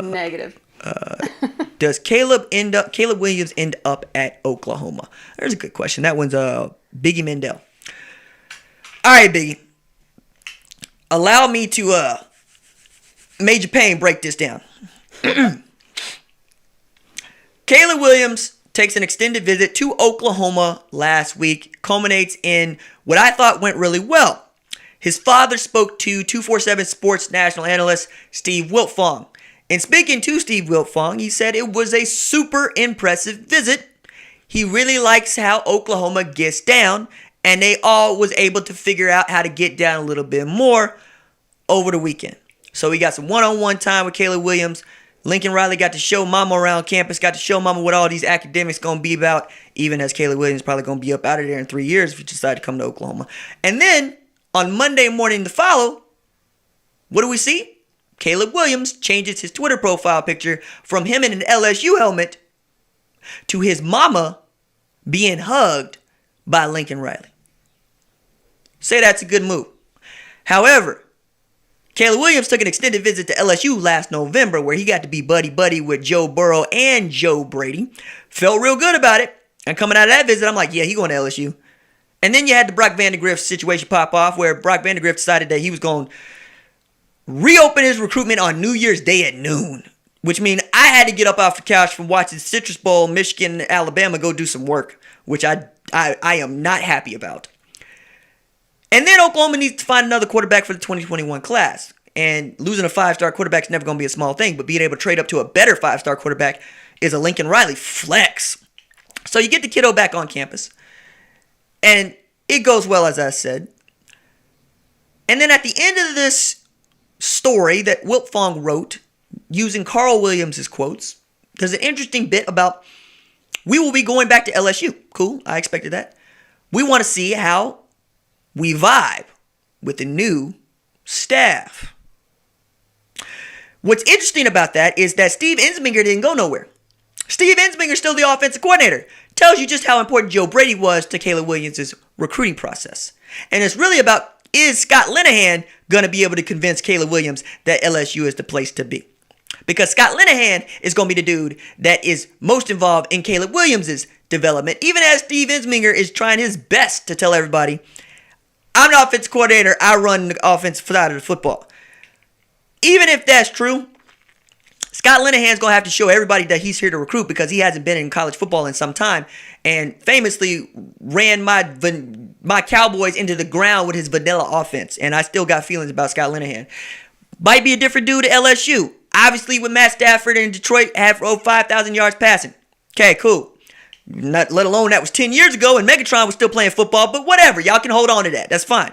Negative. Does Caleb Williams end up at Oklahoma? There's a good question. That one's Biggie Mendel. All right, Biggie. Allow me to Major Payne break this down. Caleb Williams takes an extended visit to Oklahoma last week, culminates in what I thought went really well. His father spoke to 247 Sports national analyst Steve Wiltfong. And speaking to Steve Wiltfong, he said it was a super impressive visit. He really likes how Oklahoma gets down, and they all was able to figure out how to get down a little bit more over the weekend. So we got some one-on-one time with Caleb Williams. Lincoln Riley got to show mama around campus, got to show mama what all these academics going to be about, even as Caleb Williams probably going to be up out of there in 3 years if he decide to come to Oklahoma. And then on Monday morning to follow, what do we see? Caleb Williams changes his Twitter profile picture from him in an LSU helmet to his mama being hugged by Lincoln Riley. Say that's a good move. However, Caleb Williams took an extended visit to LSU last November where he got to be buddy-buddy with Joe Burrow and Joe Brady. Felt real good about it. And coming out of that visit, I'm like, yeah, he going to LSU. And then you had the Brock Vandagriff situation pop off where Brock Vandagriff decided that he was going to reopen his recruitment on New Year's Day at noon. Which means I had to get up off the couch from watching Citrus Bowl, Michigan, and Alabama go do some work. Which I am not happy about. And then Oklahoma needs to find another quarterback for the 2021 class. And losing a 5-star quarterback is never going to be a small thing. But being able to trade up to a better 5-star quarterback is a Lincoln Riley flex. So you get the kiddo back on campus. And it goes well, as I said. And then at the end of this story that Wiltfong wrote, using Carl Williams' quotes, there's an interesting bit about, we will be going back to LSU. Cool, I expected that. We want to see how we vibe with the new staff. What's interesting about that is that Steve Ensminger didn't go nowhere. Steve Ensminger is still the offensive coordinator. Tells you just how important Joe Brady was to Caleb Williams' recruiting process. And it's really about, is Scott Linehan going to be able to convince Caleb Williams that LSU is the place to be? Because Scott Linehan is going to be the dude that is most involved in Caleb Williams' development, even as Steve Ensminger is trying his best to tell everybody, I'm the offensive coordinator, I run the offensive side of the football. Even if that's true, Scott Linehan's going to have to show everybody that he's here to recruit because he hasn't been in college football in some time and famously ran my Cowboys into the ground with his vanilla offense. And I still got feelings about Scott Linehan. Might be a different dude at LSU. Obviously, with Matt Stafford in Detroit, have over 5,000 yards passing. Okay, cool. Not let alone that was 10 years ago and Megatron was still playing football, but whatever. Y'all can hold on to that. That's fine.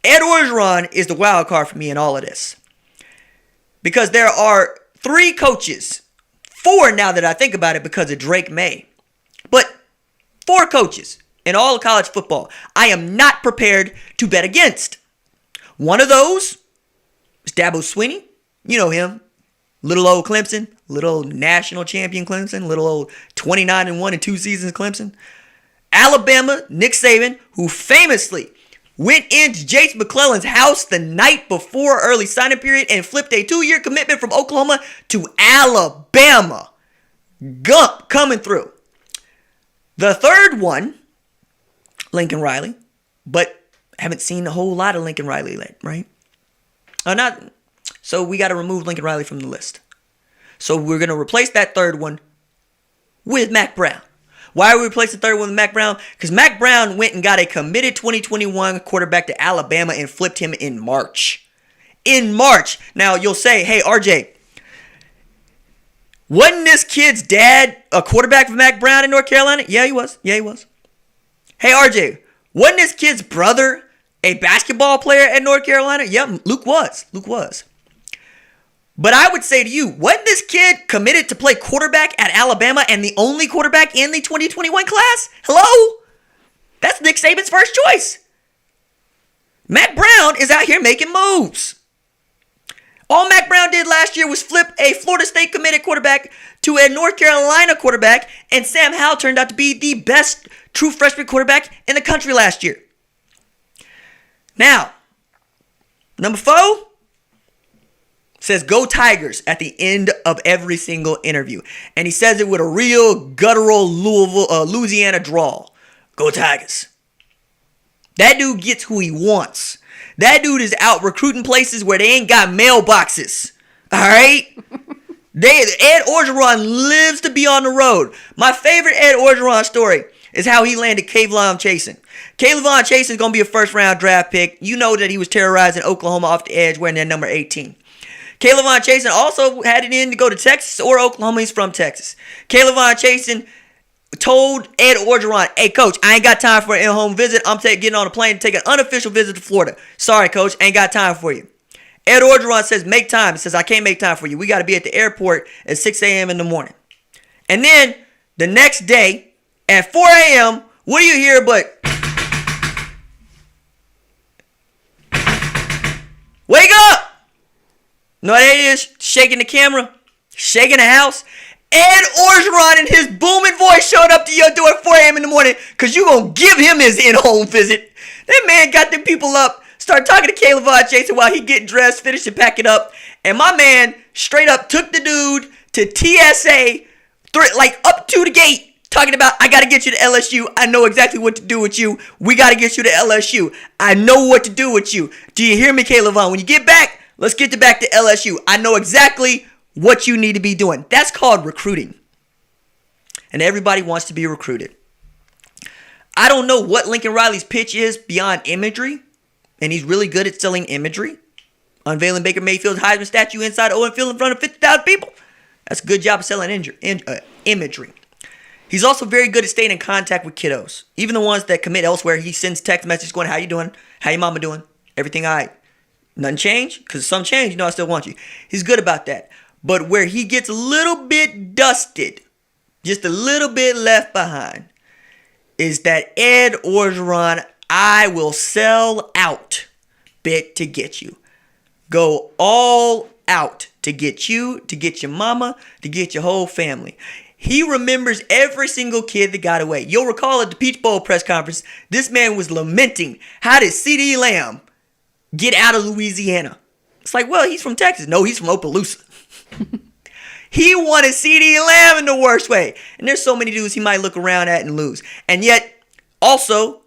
Ed Orgeron is the wild card for me in all of this. Because there are 3 coaches, 4 now that I think about it because of Drake May, but 4 coaches in all of college football I am not prepared to bet against. One of those is Dabo Swinney. You know him. Little old Clemson, little old national champion Clemson, little old 29-1 in 2 seasons Clemson. Alabama, Nick Saban, who famously went into Jace McClellan's house the night before early signing period and flipped a 2-year commitment from Oklahoma to Alabama. Gump coming through. The third one, Lincoln Riley, but haven't seen a whole lot of Lincoln Riley yet, right? So we got to remove Lincoln Riley from the list. So we're going to replace that third one with Mack Brown. Why are we replacing the third one with Mack Brown? Because Mack Brown went and got a committed 2021 quarterback to Alabama and flipped him in March. In March. Now you'll say, hey, RJ, wasn't this kid's dad a quarterback for Mack Brown in North Carolina? Yeah, he was. Hey, RJ, wasn't this kid's brother a basketball player at North Carolina? Yep, Luke was. But I would say to you, wasn't this kid committed to play quarterback at Alabama and the only quarterback in the 2021 class? Hello? That's Nick Saban's first choice. Mack Brown is out here making moves. All Mack Brown did last year was flip a Florida State committed quarterback to a North Carolina quarterback, and Sam Howell turned out to be the best true freshman quarterback in the country last year. Now, number 4, says "Go Tigers" at the end of every single interview, and he says it with a real guttural Louisiana drawl. Go Tigers. That dude gets who he wants. That dude is out recruiting places where they ain't got mailboxes. All right? Ed Orgeron lives to be on the road. My favorite Ed Orgeron story is how he landed Kayvon Chasen. Kayvon Chasen is going to be a first-round draft pick. You know that he was terrorizing Oklahoma off the edge wearing that number 18. Kayvon Chasen also had it in to go to Texas or Oklahoma. He's from Texas. Kayvon Chasen told Ed Orgeron, hey, coach, I ain't got time for an in-home visit. I'm getting on a plane to take an unofficial visit to Florida. Sorry, coach, ain't got time for you. Ed Orgeron says, make time. He says, I can't make time for you. We got to be at the airport at 6 a.m. in the morning. And then the next day at 4 a.m., what do you hear but, wake up! You know what that is? Shaking the camera, shaking the house. Ed Orgeron in his booming voice showed up to your door at 4 a.m. in the morning because you going to give him his in-home visit. That man got them people up, started talking to Kayvon Chasen while he getting dressed, finishing packing up. And my man straight up took the dude to TSA, like up to the gate, talking about, I got to get you to LSU. I know exactly what to do with you. We got to get you to LSU. I know what to do with you. Do you hear me, Kayvon? When you get back, let's get back to LSU. I know exactly what you need to be doing. That's called recruiting. And everybody wants to be recruited. I don't know what Lincoln Riley's pitch is beyond imagery. And he's really good at selling imagery. Unveiling Baker Mayfield's Heisman statue inside Owen Field in front of 50,000 people. That's a good job of selling imagery. He's also very good at staying in contact with kiddos. Even the ones that commit elsewhere, he sends text messages going, how you doing? How your mama doing? Everything all right? Nothing changed? Because some change, you know I still want you. He's good about that. But where he gets a little bit dusted, just a little bit left behind, is that Ed Orgeron, I will sell out bit to get you. Go all out to get you, to get your mama, to get your whole family. He remembers every single kid that got away. You'll recall at the Peach Bowl press conference, this man was lamenting, how did CeeDee Lamb get out of Louisiana? It's like, well, he's from Texas. No, he's from Opelousas. He wanted CeeDee Lamb in the worst way. And there's so many dudes he might look around at and lose. And yet, also,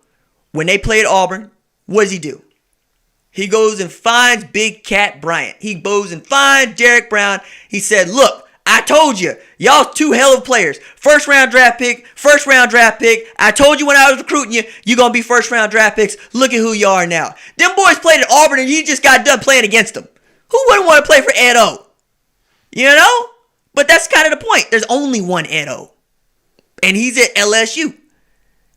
when they played Auburn, what does he do? He goes and finds Big Cat Bryant. He goes and finds Derek Brown. He said, look, I told you, y'all two hell of players. First round draft pick. I told you when I was recruiting you, you're going to be first round draft picks. Look at who you are now. Them boys played at Auburn and you just got done playing against them. Who wouldn't want to play for Ed O? You know? But that's kind of the point. There's only one Ed O. And he's at LSU.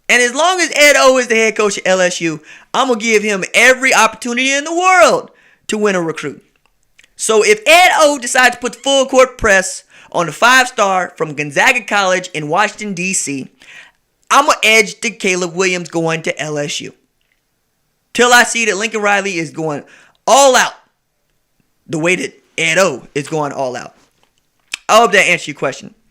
And as long as Ed O is the head coach at LSU, I'm going to give him every opportunity in the world to win a recruit. So if Ed O decides to put the full court press on the 5-star from Gonzaga College in Washington, D.C., I'm going to edge to Caleb Williams going to LSU. Till I see that Lincoln Riley is going all out the way that Ed O is going all out. I hope that answers your question.